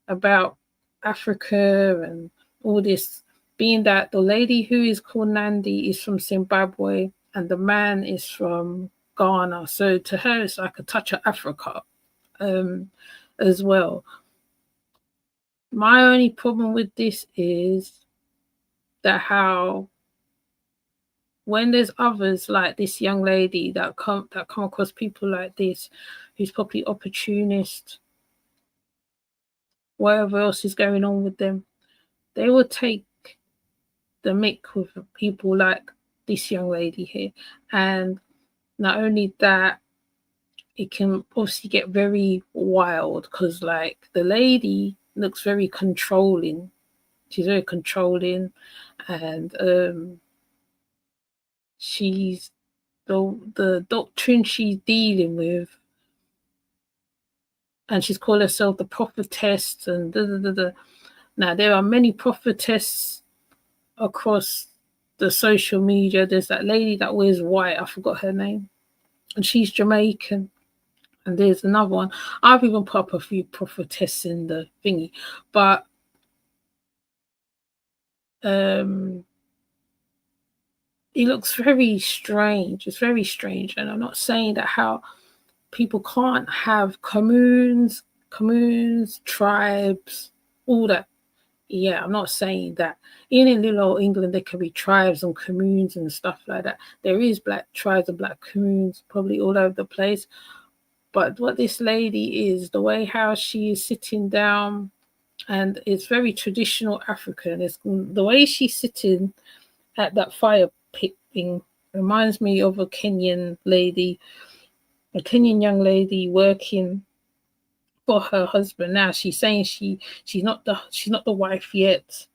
Speaker 1: about Africa and all this, being that the lady who is called Nandi is from Zimbabwe and the man is from Ghana. So to her, it's like a touch of Africa as well. My only problem with this is that how when there's others like this young lady that come across people like this, who's probably opportunist, whatever else is going on with them, they will take the mick with people like this young lady here. And not only that, it can obviously get very wild because like the lady looks very controlling. She's very controlling, and she's the doctrine she's dealing with, and she's called herself the prophetess and da, da, da, da. Now there are many prophetess across the social media. There's that lady that wears white, I forgot her name, and she's Jamaican. And there's another one. I've even put up a few prophetess in the thingy, but it looks very strange. It's very strange, and I'm not saying that how people can't have communes, tribes, all that. Yeah, I'm not saying that. In little old England, there can be tribes and communes and stuff like that. There is black tribes and black communes probably all over the place. But what this lady is, the way how she is sitting down, and it's very traditional African. It's the way she's sitting at that fire pit thing reminds me of a Kenyan lady, a Kenyan young lady working for her husband. Now she's saying she's not the wife yet.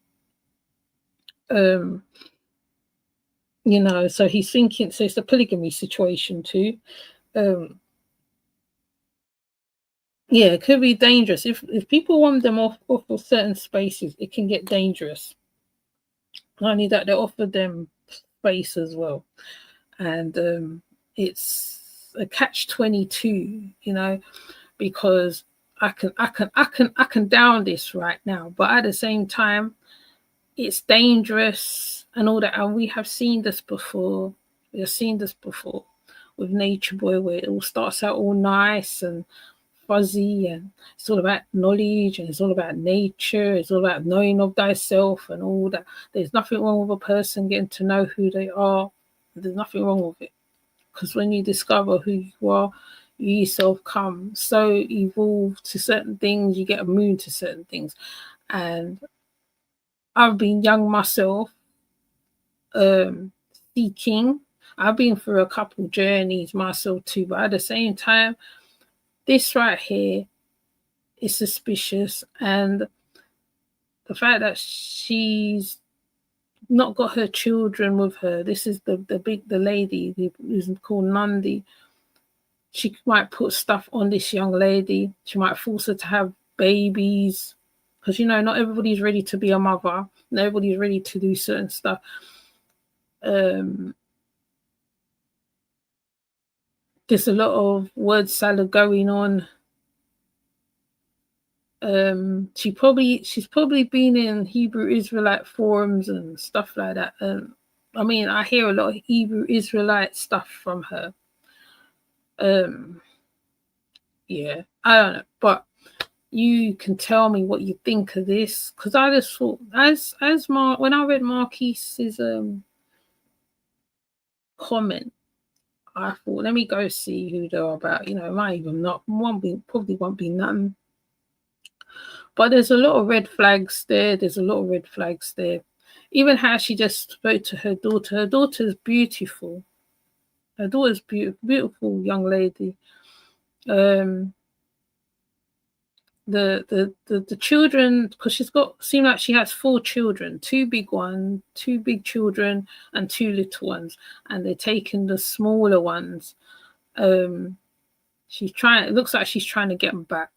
Speaker 1: You know, so he's thinking, so it's a polygamy situation too. Yeah, it could be dangerous. If people want them off of certain spaces, it can get dangerous. Not only that, they offer them space as well. And it's a catch-22, you know, because I can down this right now, but at the same time, it's dangerous and all that. And we have seen this before. We have seen this before with Nature Boy, where it all starts out all nice and fuzzy, and it's all about knowledge, and it's all about nature, it's all about knowing of thyself and all that. There's nothing wrong with a person getting to know who they are. There's nothing wrong with it, because when you discover who you are, you yourself come so evolved to certain things, you get immune to certain things. And I've been young myself, seeking. I've been through a couple journeys myself too, but at the same time, this right here is suspicious. And the fact that she's not got her children with her, this is the lady who's called Nandi. She might put stuff on this young lady. She might force her to have babies, because, you know, not everybody's ready to be a mother. Not everybody's ready to do certain stuff. There's a lot of word salad going on. She's probably been in Hebrew Israelite forums and stuff like that. I mean, I hear a lot of Hebrew Israelite stuff from her. Yeah, I don't know, but you can tell me what you think of this, because I just thought, when I read Marquese's comment, I thought, let me go see who they're about. You know, it might even probably won't be nothing. But there's a lot of red flags there. Even how she just spoke to her daughter. Her daughter's beautiful. Her daughter's beautiful young lady. The children, because seemed like she has 4 children, 2 big children and 2 little ones, and they're taking the smaller ones. It looks like she's trying to get them back.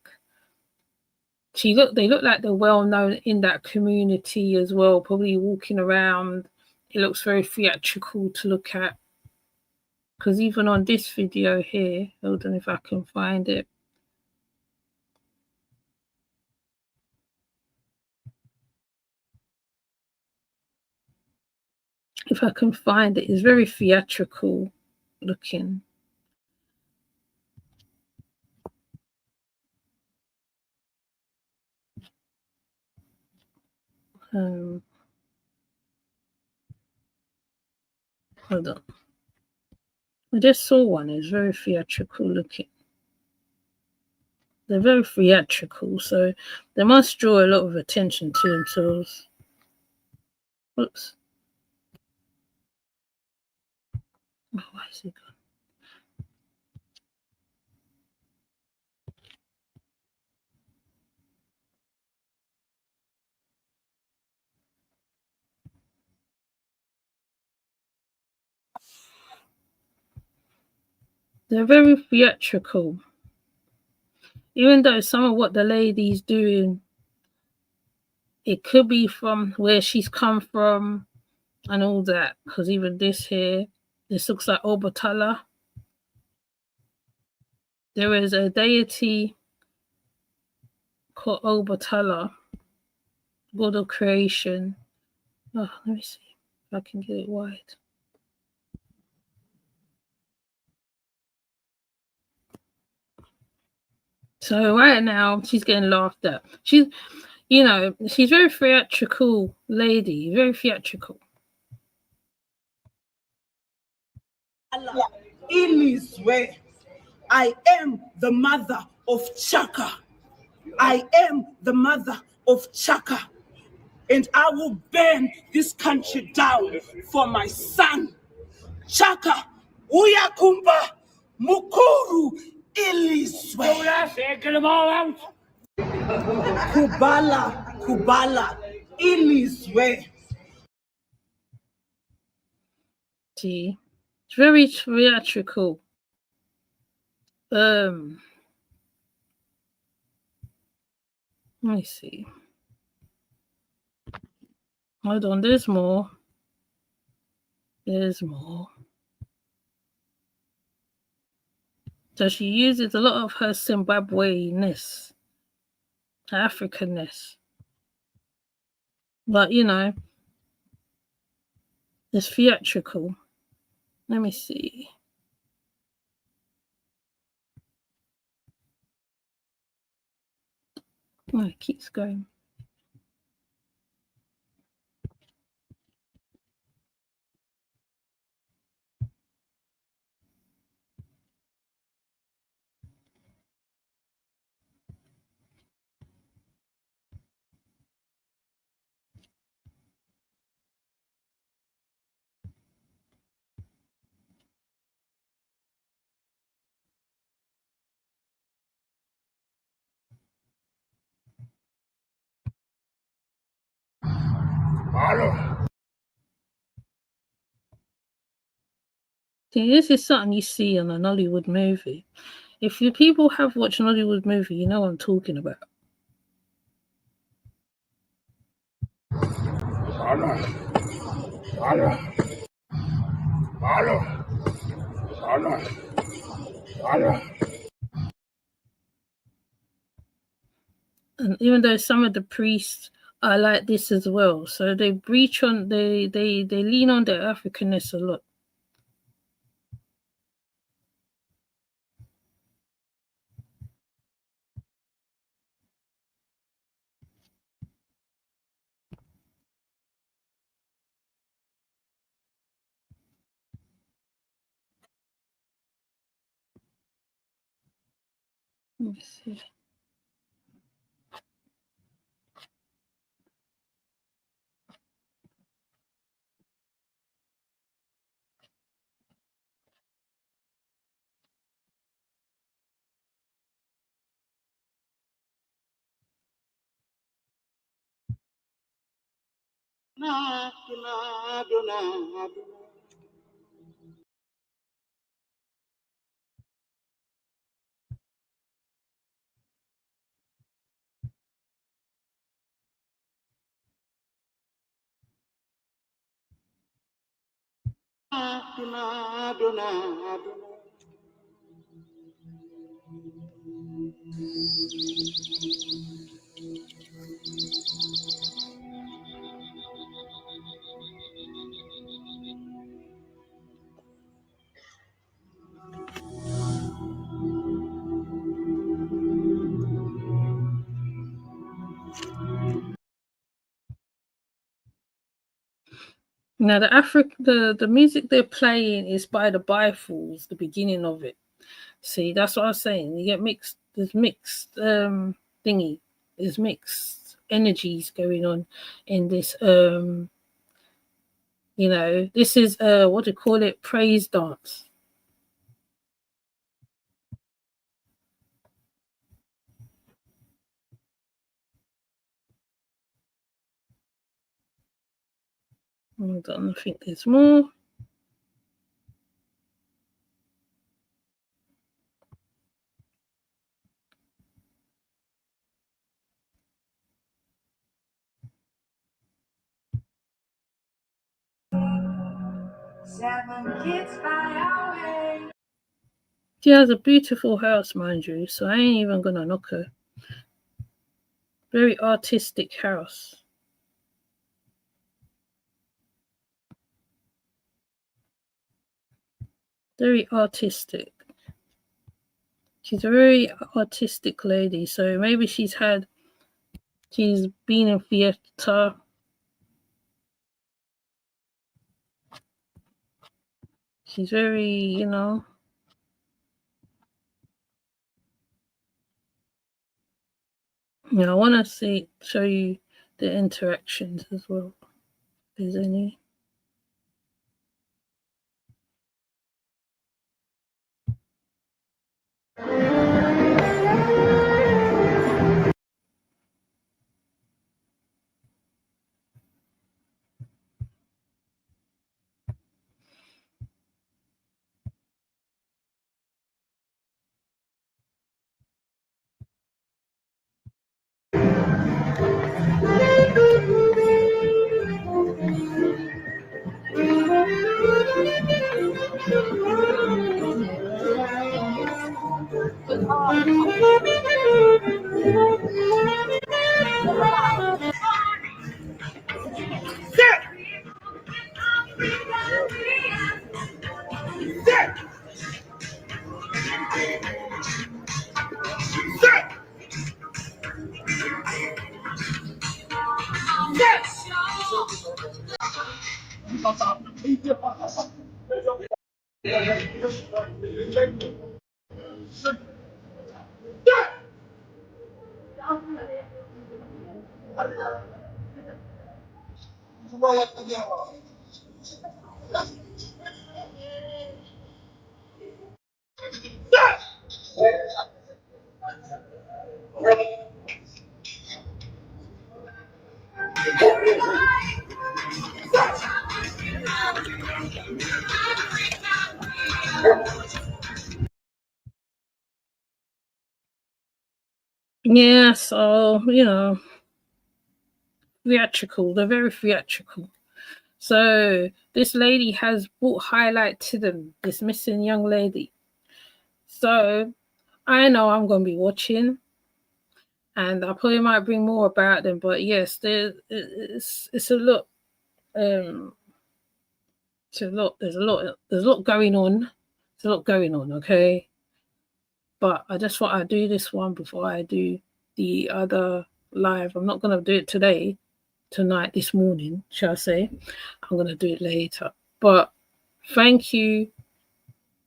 Speaker 1: They look like they're well known in that community as well, probably walking around. It looks very theatrical to look at, because even on this video here, hold on if I can find it. If I can find it, it's very theatrical looking. Hold on. I just saw one. It's very theatrical looking. They're very theatrical, so they must draw a lot of attention to themselves. Oops. Oh, why is it gone? They're very theatrical. Even though some of what the lady's doing, it could be from where she's come from and all that. Because even this here, this looks like Obatala. There is a deity called Obatala, god of creation. Oh, let me see if I can get it wide. So right now she's getting laughed at. She's very theatrical lady, very theatrical.
Speaker 6: Ilizwe, I am the mother of Chaka. I am the mother of Chaka. And I will burn this country down for my son. Chaka, Uyakumba, Mukuru, Ilizwe. Kubala, Ilizwe.
Speaker 1: See, it's very theatrical. Let me see. Hold on, there's more. There's more. So she uses a lot of her Zimbabwe-ness, her African-ness. But, it's theatrical. Let me see. Oh, it keeps going. See, this is something you see in a Nollywood movie. If you people have watched a Nollywood movie, you know what I'm talking about. And even though some of the priests are like this as well, so they lean on their Africanness a lot. Let me see. Now the music they're playing is by the Bifles, the beginning of it. See, that's what I was saying. You get mixed. There's mixed thingy. There's mixed energies going on in this. You know, this is what do you call it? Praise dance. Hold on, I think there's more. She has a beautiful house, mind you, so I ain't even gonna knock her. Very artistic house. Very artistic. She's a very artistic lady, so maybe she's been in theatre. She's very, you know. Yeah, I want to show you the interactions as well. If there's any. Yeah, so, you know, theatrical. They're very theatrical. So this lady has brought highlight to them, this missing young lady. So I know I'm going to be watching, and I probably might bring more about them. But yes, it's a lot. It's a lot. There's a lot going on. There's a lot going on. Okay, but I just thought I'd do this one before I do the other live. I'm not going to do it tonight, this morning, shall I say. I'm going to do it later. But thank you,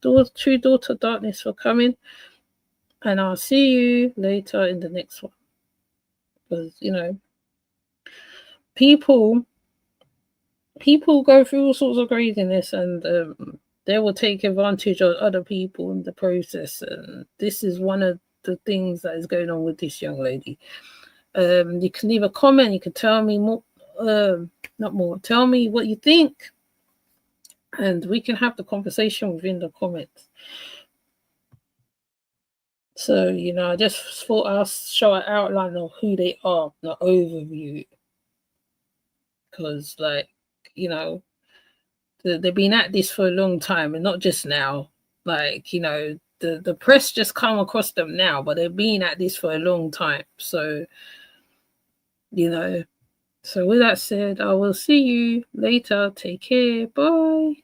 Speaker 1: True Daughter Darkness, for coming. And I'll see you later in the next one. Because, you know, people go through all sorts of craziness, and they will take advantage of other people in the process. And this is one of the things that is going on with this young lady. You can leave a comment. You can tell me more, not more. Tell me what you think, and we can have the conversation within the comments. So, you know, I just thought I'll show an outline of who they are, the overview. Because, like, you know, they've been at this for a long time, and not just now. Like, you know, the press just come across them now, but they've been at this for a long time. So, you know, so with that said, I will see you later. Take care. Bye.